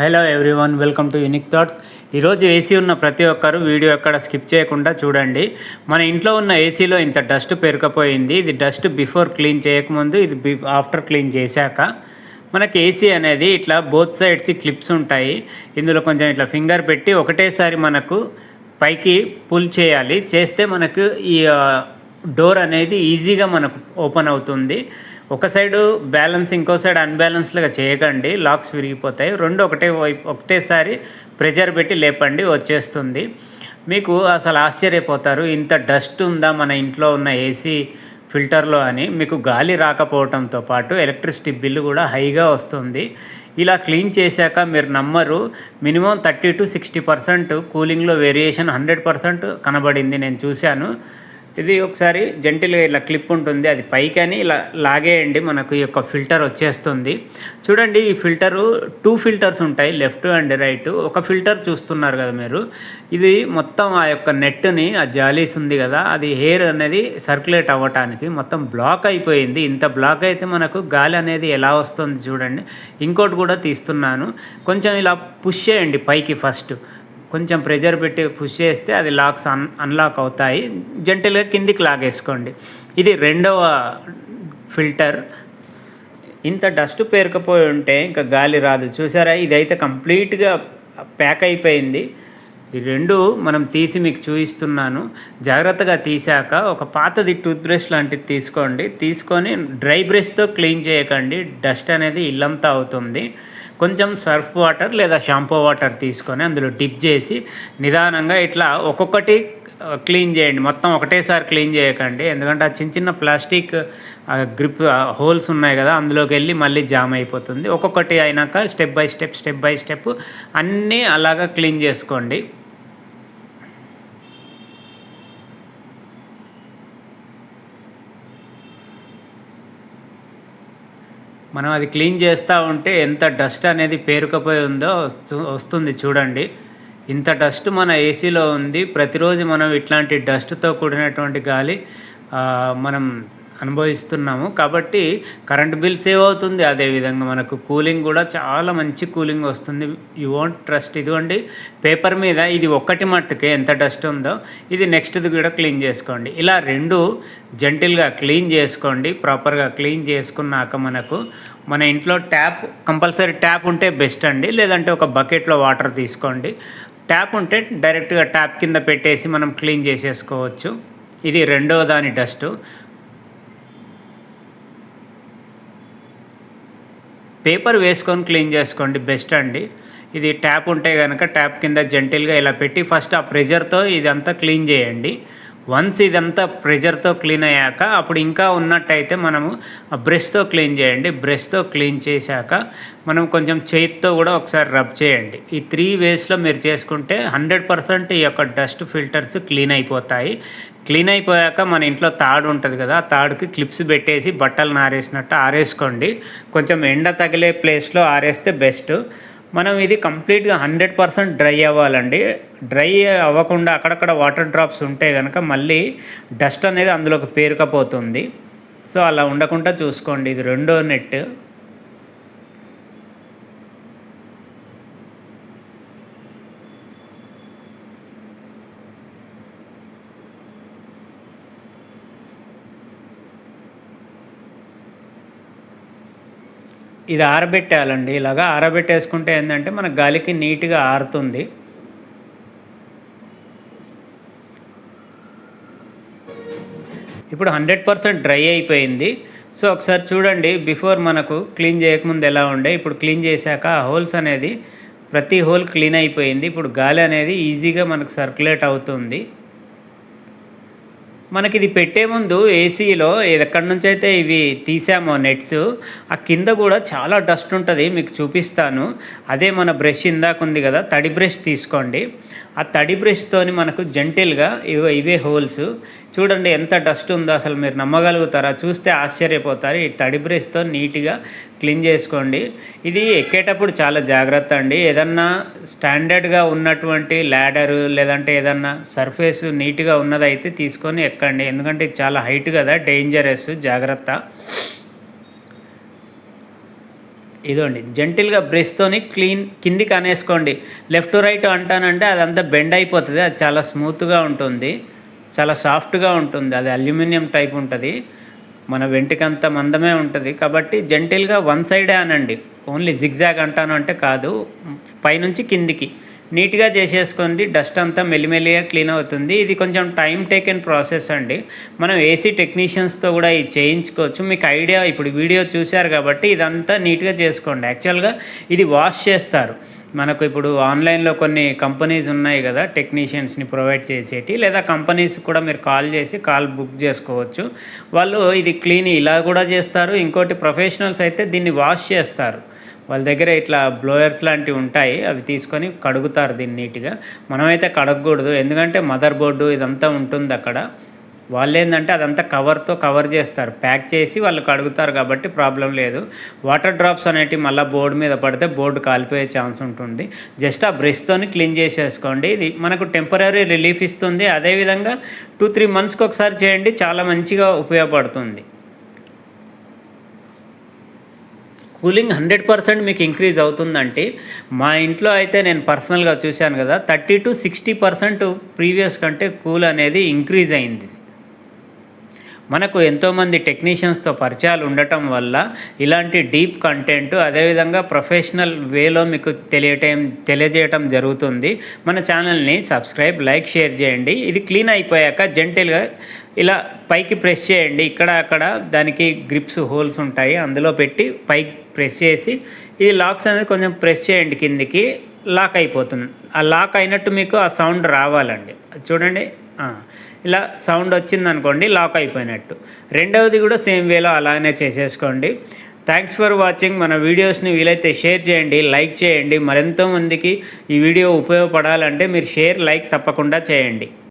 Hello everyone, welcome to unique thoughts. ఈరోజు AC ఉన్న ప్రతి ఒక్కరు వీడియో ఎక్కడ స్కిప్ చేయకుండా చూడండి. మన ఇంట్లో ఉన్న ఏసీలో ఇంత డస్ట్ పేరుకుపోయింది. ఇది డస్ట్ బిఫోర్ క్లీన్ చేయకముందు, ఇది ఆఫ్టర్ క్లీన్ చేశాక. మనకి ఏసీ అనేది ఇట్లా బోత్ సైడ్స్ క్లిప్స్ ఉంటాయి. ఇందులో కొంచెం ఇట్లా ఫింగర్ పెట్టి ఒకటేసారి మనకు పైకి పుల్ చేయాలి. చేస్తే మనకు ఈ డోర్ అనేది ఈజీగా మనకు ఓపెన్ అవుతుంది. ఒక సైడు బ్యాలెన్స్, ఇంకో సైడ్ అన్బ్యాలెన్స్డ్గా చేయకండి, లాక్స్ విరిగిపోతాయి. రెండు ఒకటేసారి ప్రెషర్ పెట్టి లేపండి, వచ్చేస్తుంది. మీకు అసలు ఆశ్చర్యపోతారు, ఇంత డస్ట్ ఉందా మన ఇంట్లో ఉన్న ఏసీ ఫిల్టర్లో అని. మీకు గాలి రాకపోవడంతో పాటు ఎలక్ట్రిసిటీ బిల్లు కూడా హైగా వస్తుంది. ఇలా క్లీన్ చేశాక మీరు నమ్మరు, మినిమం 30-60% కూలింగ్లో వేరియేషన్ 100% కనబడింది, నేను చూశాను. ఇది ఒకసారి జెంటిల్గా ఇలా క్లిప్ ఉంటుంది, అది పైకని ఇలా లాగేయండి, మనకు ఈ యొక్క ఫిల్టర్ వచ్చేస్తుంది. చూడండి, ఈ ఫిల్టరు 2 ఫిల్టర్స్ ఉంటాయి, లెఫ్ట్ అండ్ రైట్. ఒక ఫిల్టర్ చూస్తున్నారు కదా మీరు, ఇది మొత్తం ఆ యొక్క నెట్ని, ఆ జాలీస్ ఉంది కదా, అది ఎయిర్ అనేది సర్క్యులేట్ అవ్వటానికి మొత్తం బ్లాక్ అయిపోయింది. ఇంత బ్లాక్ అయితే మనకు గాలి అనేది ఎలా వస్తుంది చూడండి. ఇంకోటి కూడా తీస్తున్నాను, కొంచెం ఇలా పుష్ చేయండి పైకి. ఫస్ట్ కొంచెం ప్రెజర్ పెట్టి పుష్ చేస్తే అది లాక్స్ అన్లాక్ అవుతాయి. జెంటిల్గా కిందికి లాగేసుకోండి. ఇది రెండవ ఫిల్టర్. ఇంత డస్ట్ పేరుకుపోయి ఉంటే ఇంకా గాలి రాదు. చూసారా, ఇదైతే కంప్లీట్గా ప్యాక్ అయిపోయింది. ఈ రెండు మనం తీసి మీకు చూపిస్తున్నాను. జాగ్రత్తగా తీసాక ఒక పాతది టూత్ బ్రష్ లాంటిది తీసుకోండి. తీసుకొని డ్రై బ్రష్తో క్లీన్ చేయకండి, డస్ట్ అనేది ఇల్లంతా అవుతుంది. కొంచెం సర్ఫ్ వాటర్ లేదా షాంపూ వాటర్ తీసుకొని అందులో డిప్ చేసి నిదానంగా ఇట్లా ఒక్కొక్కటి క్లీన్ చేయండి. మొత్తం ఒకటేసారి క్లీన్ చేయకండి, ఎందుకంటే ఆ చిన్న చిన్న ప్లాస్టిక్ గ్రిప్ హోల్స్ ఉన్నాయి కదా, అందులోకి వెళ్ళి మళ్ళీ జామ్ అయిపోతుంది. ఒక్కొక్కటి అయినాక స్టెప్ బై స్టెప్ అన్నీ అలాగా క్లీన్ చేసుకోండి. మనం అది క్లీన్ చేస్తూ ఉంటే ఎంత డస్ట్ అనేది పేరుకుపోయి ఉందో వస్తుంది చూడండి. ఇంత డస్ట్ మన ఏసీలో ఉంది. ప్రతిరోజు మనం ఇట్లాంటి డస్ట్తో కూడినటువంటి గాలి మనం అనుభవిస్తున్నాము. కాబట్టి కరెంట్ బిల్ సేవ్ అవుతుంది, అదేవిధంగా మనకు కూలింగ్ కూడా చాలా మంచి కూలింగ్ వస్తుంది. You won't trust. ఇదిగోండి, పేపర్ మీద ఇది ఒక్కటి మట్టుకే ఎంత డస్ట్ ఉందో, ఇది నెక్స్ట్ది కూడా క్లీన్ చేసుకోండి. ఇలా రెండు జెంటిల్గా క్లీన్ చేసుకోండి. ప్రాపర్గా క్లీన్ చేసుకున్నాక మన ఇంట్లో ట్యాప్, కంపల్సరీ ట్యాప్ ఉంటే బెస్ట్ అండి, లేదంటే ఒక బకెట్లో వాటర్ తీసుకోండి. ట్యాప్ ఉంటే డైరెక్ట్గా ట్యాప్ కింద పెట్టేసి మనం క్లీన్ చేసేసుకోవచ్చు. ఇది రెండవ దాని డస్టు. పేపర్ వేసుకొని క్లీన్ చేసుకోండి, బెస్ట్ అండి. ఇది ట్యాప్ ఉంటే కనుక ట్యాప్ కింద జెంటిల్గా ఇలా పెట్టి ఫస్ట్ ఆ ప్రెజర్తో ఇదంతా క్లీన్ చేయండి. వన్స్ ఇదంతా ప్రెజర్తో క్లీన్ అయ్యాక అప్పుడు ఇంకా ఉన్నట్టయితే మనము బ్రష్తో క్లీన్ చేయండి. బ్రష్తో క్లీన్ చేశాక మనం కొంచెం చేతితో కూడా ఒకసారి రబ్ చేయండి. ఈ 3 వేస్లో మీరు చేసుకుంటే 100% ఈ యొక్క డస్ట్ ఫిల్టర్స్ క్లీన్ అయిపోతాయి. క్లీన్ అయిపోయాక మన ఇంట్లో తాడు ఉంటుంది కదా, ఆ తాడుకి క్లిప్స్ పెట్టేసి బట్టలు ఆరేసినట్టు ఆరేసుకోండి. కొంచెం ఎండ తగిలే ప్లేస్లో ఆరేస్తే బెస్ట్. మనం ఇది కంప్లీట్గా 100% డ్రై అవ్వాలండి. డ్రై అవ్వకుండా అక్కడక్కడ వాటర్ డ్రాప్స్ ఉంటే కనుక మళ్ళీ డస్ట్ అనేది అందులోకి పేరుకపోతుంది. సో అలా ఉండకుండా చూసుకోండి. ఇది రెండో నెట్. ఇది ఆరబెట్టాలండి. ఇలాగా ఆరబెట్టేసుకుంటే ఏంటంటే మన గాలికి నీట్గా ఆరుతుంది. ఇప్పుడు 100% డ్రై అయిపోయింది. సో ఒకసారి చూడండి, బిఫోర్ మనకు క్లీన్ చేయకముందు ఎలా ఉండే, ఇప్పుడు క్లీన్ చేశాక ఆ హోల్స్ అనేది ప్రతి హోల్ క్లీన్ అయిపోయింది. ఇప్పుడు గాలి అనేది ఈజీగా మనకు సర్క్యులేట్ అవుతుంది. మనకి ఇది పెట్టే ముందు ఏసీలో ఎక్కడి నుంచి అయితే ఇవి తీసామో నెట్స్, ఆ కింద కూడా చాలా డస్ట్ ఉంటుంది, మీకు చూపిస్తాను. అదే మన బ్రష్ ఇందాక ఉంది కదా, తడి బ్రష్ తీసుకోండి. ఆ తడి బ్రష్తోని మనకు జెంటిల్గా ఇవే హోల్స్ చూడండి ఎంత డస్ట్ ఉందో, అసలు మీరు నమ్మగలుగుతారా? చూస్తే ఆశ్చర్యపోతారు. ఈ తడి బ్రష్తో నీట్గా క్లీన్ చేసుకోండి. ఇది ఎక్కేటప్పుడు చాలా జాగ్రత్త అండి. ఏదన్నా స్టాండర్డ్గా ఉన్నటువంటి ల్యాడరు లేదంటే ఏదన్నా సర్ఫేస్ నీట్గా ఉన్నదైతే తీసుకొని ఎక్కండి, ఎందుకంటే ఇది చాలా హైట్ కదా, డేంజరస్, జాగ్రత్త. ఇదండి జెంటిల్గా బ్రష్తోని క్లీన్ కిందికి అనేసుకోండి. లెఫ్ట్ రైట్ అంటానంటే అదంతా బెండ్ అయిపోతుంది. అది చాలా స్మూత్గా ఉంటుంది, చాలా సాఫ్ట్గా ఉంటుంది. అది అల్యూమినియం టైప్ ఉంటుంది, మన వెంటికంత మందమే ఉంటుంది. కాబట్టి జెంటిల్గా వన్ సైడే అనండి. ఓన్లీ జిగ్జాగ్ అంటాను అంటే కాదు, పైనుంచి కిందికి నీట్గా చేసేసుకోండి. డస్ట్ అంతా మెల్లిమెల్లిగా క్లీన్ అవుతుంది. ఇది కొంచెం టైం టేకెన్ ప్రాసెస్ అండి. మనం ఏసీ టెక్నీషియన్స్తో కూడా ఇది చేయించుకోవచ్చు. మీకు ఐడియా ఇప్పుడు వీడియో చూశారు కాబట్టి ఇదంతా నీట్గా చేసుకోండి. యాక్చువల్గా ఇది వాష్ చేస్తారు. మనకు ఇప్పుడు ఆన్లైన్లో కొన్ని కంపెనీస్ ఉన్నాయి కదా టెక్నీషియన్స్ని ప్రొవైడ్ చేసేటి, లేదా కంపెనీస్ కూడా మీరు కాల్ చేసి కాల్ బుక్ చేసుకోవచ్చు. వాళ్ళు ఇది క్లీన్ ఇలా కూడా చేస్తారు. ఇంకోటి ప్రొఫెషనల్స్ అయితే దీన్ని వాష్ చేస్తారు. వాళ్ళ దగ్గర ఇట్లా బ్లోయర్స్ లాంటివి ఉంటాయి, అవి తీసుకొని కడుగుతారు దీన్ని నీట్గా. మనమైతే కడగకూడదు, ఎందుకంటే మదర్ బోర్డు ఇదంతా ఉంటుంది అక్కడ. వాళ్ళు ఏంటంటే అదంతా కవర్తో కవర్ చేస్తారు, ప్యాక్ చేసి వాళ్ళు కడుగుతారు కాబట్టి ప్రాబ్లం లేదు. వాటర్ డ్రాప్స్ అనేటివి మళ్ళీ బోర్డు మీద పడితే బోర్డు కాలిపోయే ఛాన్స్ ఉంటుంది. జస్ట్ ఆ బ్రష్తోని క్లీన్ చేసేసుకోండి. ఇది మనకు టెంపరీ రిలీఫ్ ఇస్తుంది. అదేవిధంగా 2-3 మంత్స్కి ఒకసారి చేయండి, చాలా మంచిగా ఉపయోగపడుతుంది. కూలింగ్ 100% మీకు ఇంక్రీజ్ అవుతుందంటే, మా ఇంట్లో అయితే నేను పర్సనల్గా చూశాను కదా, 30-60% ప్రీవియస్ కంటే కూల్ అనేది ఇంక్రీజ్ అయింది. మనకు ఎంతోమంది టెక్నీషియన్స్తో పరిచయాలు ఉండటం వల్ల ఇలాంటి డీప్ కంటెంట్, అదేవిధంగా ప్రొఫెషనల్ వేలో మీకు తెలియజేయటం జరుగుతుంది. మన ఛానల్ని సబ్స్క్రైబ్, లైక్, షేర్ చేయండి. ఇది క్లీన్ అయిపోయాక జెంటిల్గా ఇలా పైకి ప్రెస్ చేయండి. ఇక్కడ అక్కడ దానికి గ్రిప్స్ హోల్స్ ఉంటాయి, అందులో పెట్టి పైకి ప్రెస్ చేసి ఈ లాక్స్ అనేది కొంచెం ప్రెస్ చేయండి, కిందికి లాక్ అయిపోతుంది. ఆ లాక్ అయినట్టు మీకు ఆ సౌండ్ రావాలండి. చూడండి, ఇలా సౌండ్ వచ్చిందనుకోండి లాక్ అయిపోయినట్టు. రెండవది కూడా సేమ్ వేలో అలానే చేసేసుకోండి. Thanks for watching. మన వీడియోస్ని వీలైతే షేర్ చేయండి, లైక్ చేయండి. మరెంతో మందికి ఈ వీడియో ఉపయోగపడాలంటే మీరు షేర్, లైక్ తప్పకుండా చేయండి.